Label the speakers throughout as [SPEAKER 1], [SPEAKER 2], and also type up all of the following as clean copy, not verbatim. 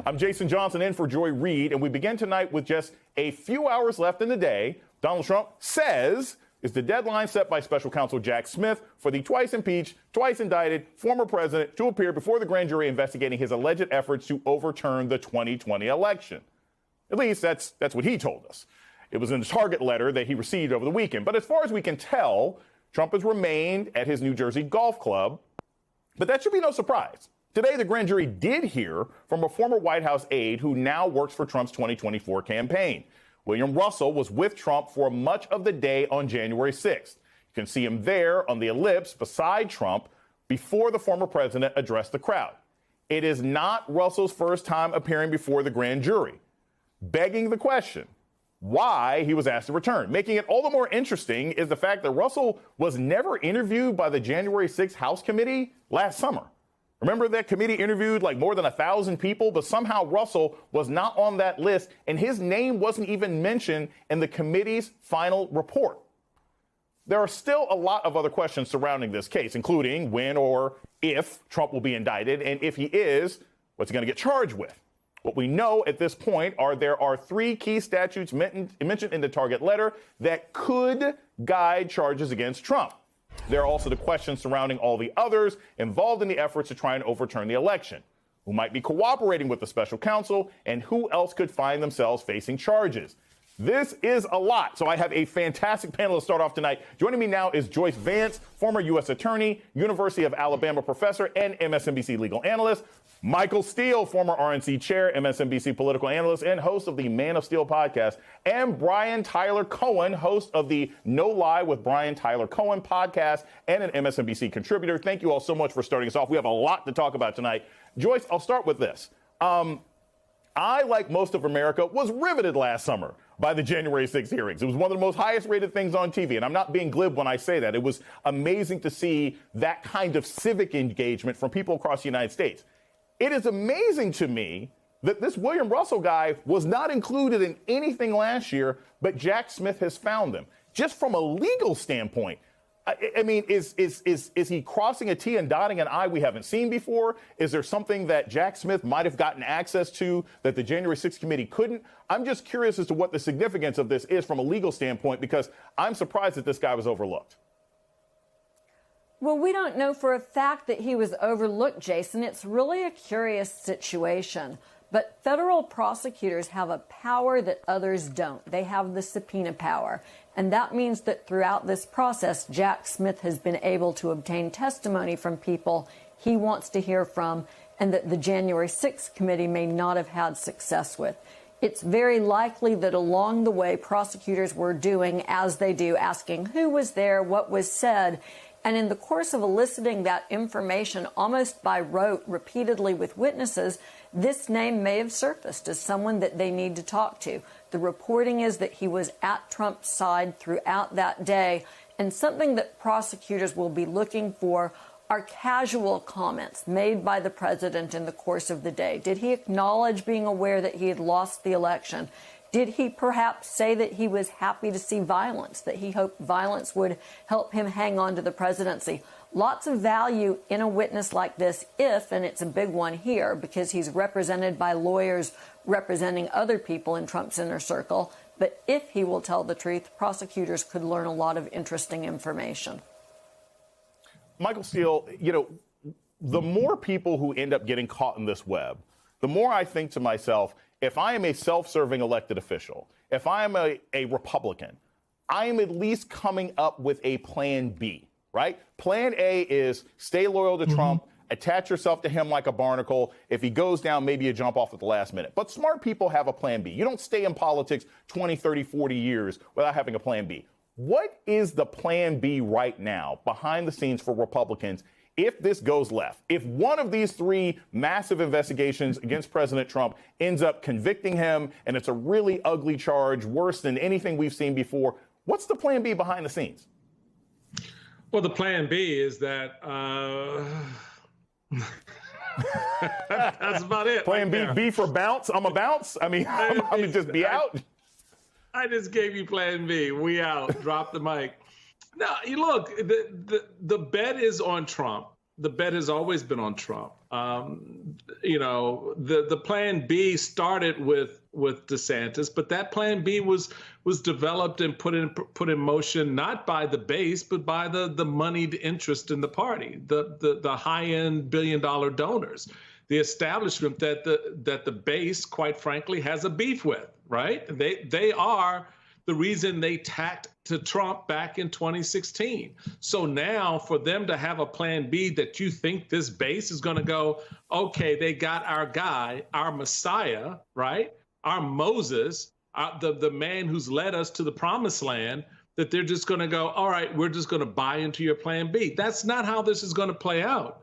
[SPEAKER 1] I'm Jason Johnson in for Joy Reid, and we begin tonight with just a few hours left in the day. Donald Trump says is the deadline set by special counsel Jack Smith for the twice impeached, twice indicted former president to appear before the grand jury investigating his alleged efforts to overturn the 2020 election. At least that's what he told us. It was in the target letter that he received over the weekend. But as far as we can tell, Trump has remained at his New Jersey golf club. But that should be no surprise. Today, the grand jury did hear from a former White House aide who now works for Trump's 2024 campaign. William Russell was with Trump for much of the day on January 6th. You can see him there on the ellipse beside Trump before the former president addressed the crowd. It is not Russell's first time appearing before the grand jury, begging the question why he was asked to return. Making it all the more interesting is the fact that Russell was never interviewed by the January 6th House Committee last summer. Remember that committee interviewed like more than 1,000 people, but somehow Russell was not on that list, and his name wasn't even mentioned in the committee's final report. There are still a lot of other questions surrounding this case, including when or if Trump will be indicted, and if he is, what's he going to get charged with? What we know at this point are there are three key statutes mentioned in the target letter that could guide charges against Trump. There are also the questions surrounding all the others involved in the efforts to try and overturn the election, who might be cooperating with the special counsel, and who else could find themselves facing charges. This is a lot, so I have a fantastic panel to start off tonight. Joining me now is Joyce Vance, former U.S. attorney, University of Alabama professor, and MSNBC legal analyst. Michael Steele, former RNC chair, MSNBC political analyst, and host of the Man of Steel podcast. And Brian Tyler Cohen, host of the No Lie with Brian Tyler Cohen podcast and an MSNBC contributor. Thank you all so much for starting us off. We have a lot to talk about tonight. Joyce, I'll start with this. I, like most of America, was riveted last summer by the January 6th hearings. It was one of the most highest rated things on TV, and I'm not being glib when I say that. It was amazing to see that kind of civic engagement from people across the United States. It is amazing to me that this William Russell guy was not included in anything last year, but Jack Smith has found them. Just from a legal standpoint, I mean, is he crossing a T and dotting an I we haven't seen before? Is there something that Jack Smith might have gotten access to that the January 6th committee couldn't? I'm just curious as to what the significance of this is from a legal standpoint, because I'm surprised that this guy was overlooked.
[SPEAKER 2] Well, we don't know for a fact that he was overlooked, Jason. It's really a curious situation. But federal prosecutors have a power that others don't. They have the subpoena power. And that means that throughout this process, Jack Smith has been able to obtain testimony from people he wants to hear from and that the January 6th committee may not have had success with. It's very likely that along the way, prosecutors were doing as they do, asking who was there, what was said. And in the course of eliciting that information almost by rote repeatedly with witnesses, this name may have surfaced as someone that they need to talk to. The reporting is that he was at Trump's side throughout that day. And something that prosecutors will be looking for are casual comments made by the president in the course of the day. Did he acknowledge being aware that he had lost the election? Did he perhaps say that he was happy to see violence, that he hoped violence would help him hang on to the presidency? Lots of value in a witness like this if, and it's a big one here, because he's represented by lawyers representing other people in Trump's inner circle, but if he will tell the truth, prosecutors could learn a lot of interesting information.
[SPEAKER 1] Michael Steele, you know, the more people who end up getting caught in this web, the more I think to myself, if I am a self-serving elected official, if I am a Republican, I am at least coming up with a plan B, right? Plan A is stay loyal to Trump, attach yourself to him like a barnacle. If he goes down, maybe you jump off at the last minute. But smart people have a plan B. You don't stay in politics 20, 30, 40 years without having a plan B. What is the plan B right now behind the scenes for Republicans if this goes left? If one of these three massive investigations against President Trump ends up convicting him and it's a really ugly charge, worse than anything we've seen before, what's the plan B behind the scenes?
[SPEAKER 3] Well, the plan B is that that's about it.
[SPEAKER 1] Plan B, B for bounce. I'm a bounce. I mean, I'm gonna just be out.
[SPEAKER 3] I just gave you plan B. We out. Drop the mic. No, you look, the bet is on Trump. the bet has always been on Trump. The plan B started with DeSantis, but that plan B was developed and put in motion not by the base, but by the moneyed interest in the party, the high-end billion-dollar donors, the establishment that the base, quite frankly, has a beef with. Right? They are the reason they tacked to Trump back in 2016. So now for them to have a plan B that you think this base is going to go, okay, they got our guy, our Messiah, right? Our Moses, the man who's led us to the promised land, that they're just going to go, all right, we're just going to buy into your plan B. That's not how this is going to play out.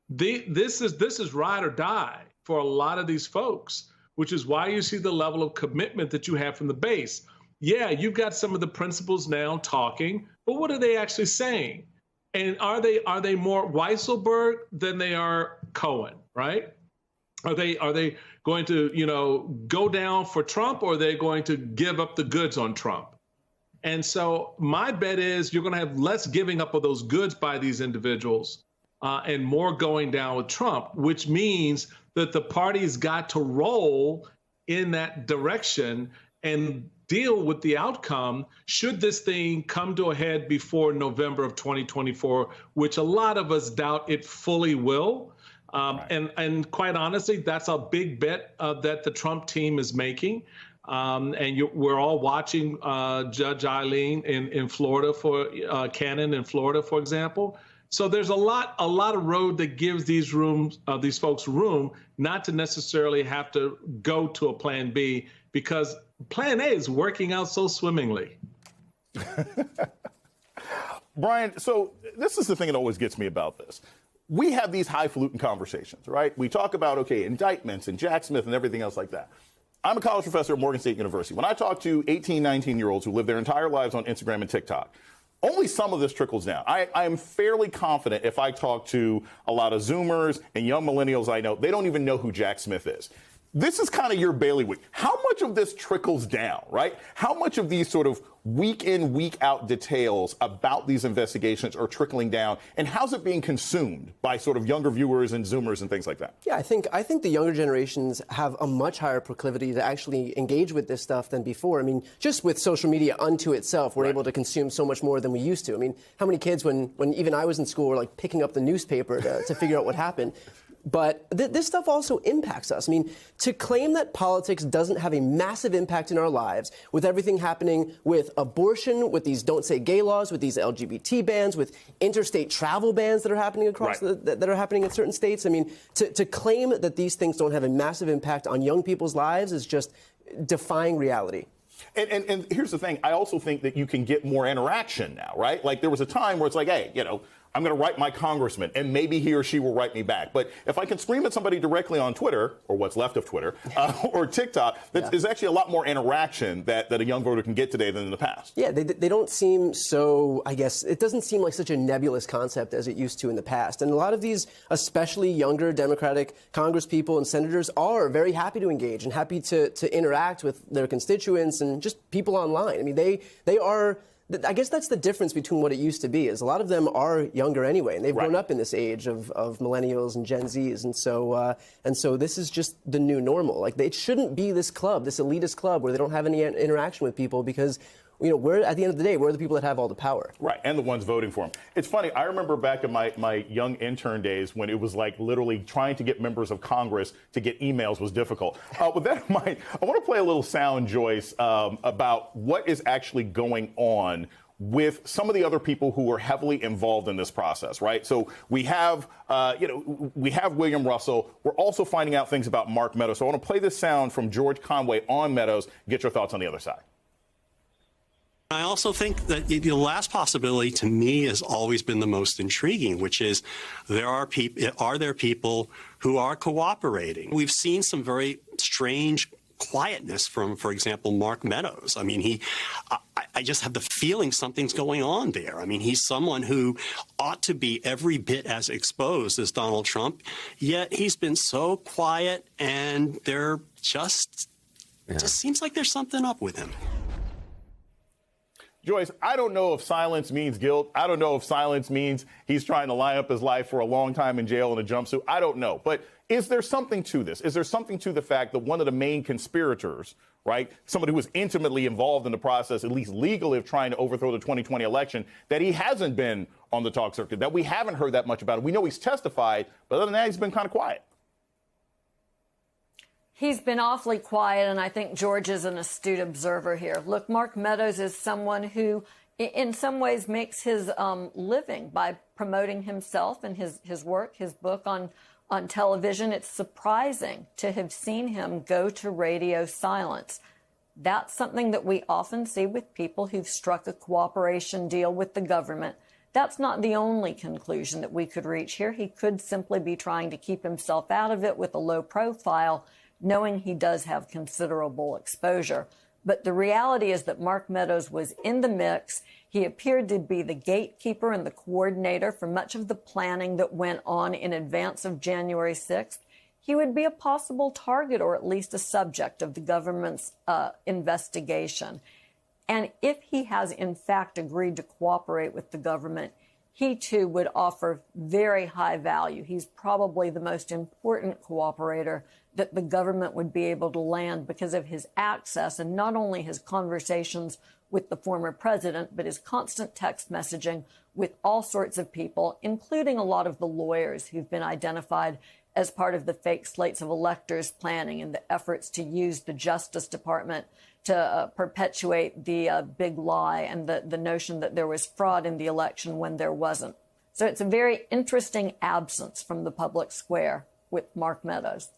[SPEAKER 3] This is ride or die for a lot of these folks, which is why you see the level of commitment that you have from the base. Yeah, you've got some of the principals now talking, but what are they actually saying? And are they more Weisselberg than they are Cohen, right? Are they going to, go down for Trump, or are they going to give up the goods on Trump? And so my bet is you're going to have less giving up of those goods by these individuals and more going down with Trump, which means that the party's got to roll in that direction and deal with the outcome should this thing come to a head before November of 2024, which a lot of us doubt it fully will. Right. And quite honestly, that's a big bet that the Trump team is making. We're all watching Judge Eileen in Florida Cannon in Florida, for example. So there's a lot of road that gives these folks room not to necessarily have to go to a plan B, because plan A is working out so swimmingly.
[SPEAKER 1] Brian, so this is the thing that always gets me about this. We have these highfalutin conversations, right? We talk about, okay, indictments and Jack Smith and everything else like that. I'm a college professor at Morgan State University. When I talk to 18, 19-year-olds who live their entire lives on Instagram and TikTok, only some of this trickles down. I am fairly confident if I talk to a lot of Zoomers and young millennials I know, they don't even know who Jack Smith is. This is kind of your bailiwick. How much of this trickles down, right? How much of these sort of week in, week out details about these investigations are trickling down, and how's it being consumed by sort of younger viewers and Zoomers and things like that?
[SPEAKER 4] Yeah, I think the younger generations have a much higher proclivity to actually engage with this stuff than before. I mean, just with social media unto itself, we're able to consume so much more than we used to. I mean, how many kids, when even I was in school, were like picking up the newspaper to figure out what happened? But this stuff also impacts us. I mean, to claim that politics doesn't have a massive impact in our lives, with everything happening with abortion, with these don't say gay laws, with these LGBT bans, with interstate travel bans that are happening across that are happening in certain states. I mean, to claim that these things don't have a massive impact on young people's lives is just defying reality.
[SPEAKER 1] And here's the thing. I also think that you can get more interaction now, right? Like there was a time where it's like, hey, I'm going to write my congressman, and maybe he or she will write me back. But if I can scream at somebody directly on Twitter, or what's left of Twitter, or TikTok, there's actually a lot more interaction that a young voter can get today than in the past.
[SPEAKER 4] Yeah, they don't seem so, I guess, it doesn't seem like such a nebulous concept as it used to in the past. And a lot of these, especially younger Democratic congresspeople and senators, are very happy to engage and happy to interact with their constituents and just people online. I mean, they are... I guess that's the difference between what it used to be, is a lot of them are younger anyway, and they've grown up in this age of millennials and Gen Zs, and so this is just the new normal. Like, it shouldn't be this club, this elitist club, where they don't have any interaction with people, because we're, at the end of the day, we're the people that have all the power.
[SPEAKER 1] Right, and the ones voting for them. It's funny, I remember back in my young intern days when it was like literally trying to get members of Congress to get emails was difficult. With that in mind, I want to play a little sound, Joyce, about what is actually going on with some of the other people who were heavily involved in this process, right? So we have, we have William Russell. We're also finding out things about Mark Meadows. So I want to play this sound from George Conway on Meadows. Get your thoughts on the other side.
[SPEAKER 5] I also think that the last possibility to me has always been the most intriguing, which is are there people who are cooperating? We've seen some very strange quietness from, for example, Mark Meadows. I mean, I just have the feeling something's going on there. I mean, he's someone who ought to be every bit as exposed as Donald Trump, yet he's been so quiet, and it just seems like there's something up with him.
[SPEAKER 1] Joyce, I don't know if silence means guilt. I don't know if silence means he's trying to line up his life for a long time in jail in a jumpsuit. I don't know. But is there something to this? Is there something to the fact that one of the main conspirators, right, somebody who was intimately involved in the process, at least legally, of trying to overthrow the 2020 election, that he hasn't been on the talk circuit, that we haven't heard that much about him? We know he's testified, but other than that, he's been kind of quiet.
[SPEAKER 2] He's been awfully quiet, and I think George is an astute observer here. Look, Mark Meadows is someone who, in some ways, makes his living by promoting himself and his work, his book on television. It's surprising to have seen him go to radio silence. That's something that we often see with people who've struck a cooperation deal with the government. That's not the only conclusion that we could reach here. He could simply be trying to keep himself out of it with a low profile, knowing he does have considerable exposure. But the reality is that Mark Meadows was in the mix. He appeared to be the gatekeeper and the coordinator for much of the planning that went on in advance of January 6th. He would be a possible target, or at least a subject, of the government's investigation. And if he has in fact agreed to cooperate with the government, he too would offer very high value. He's probably the most important cooperator that the government would be able to land because of his access, and not only his conversations with the former president, but his constant text messaging with all sorts of people, including a lot of the lawyers who've been identified as part of the fake slates of electors planning and the efforts to use the Justice Department to perpetuate the big lie and the notion that there was fraud in the election when there wasn't. So it's a very interesting absence from the public square with Mark Meadows.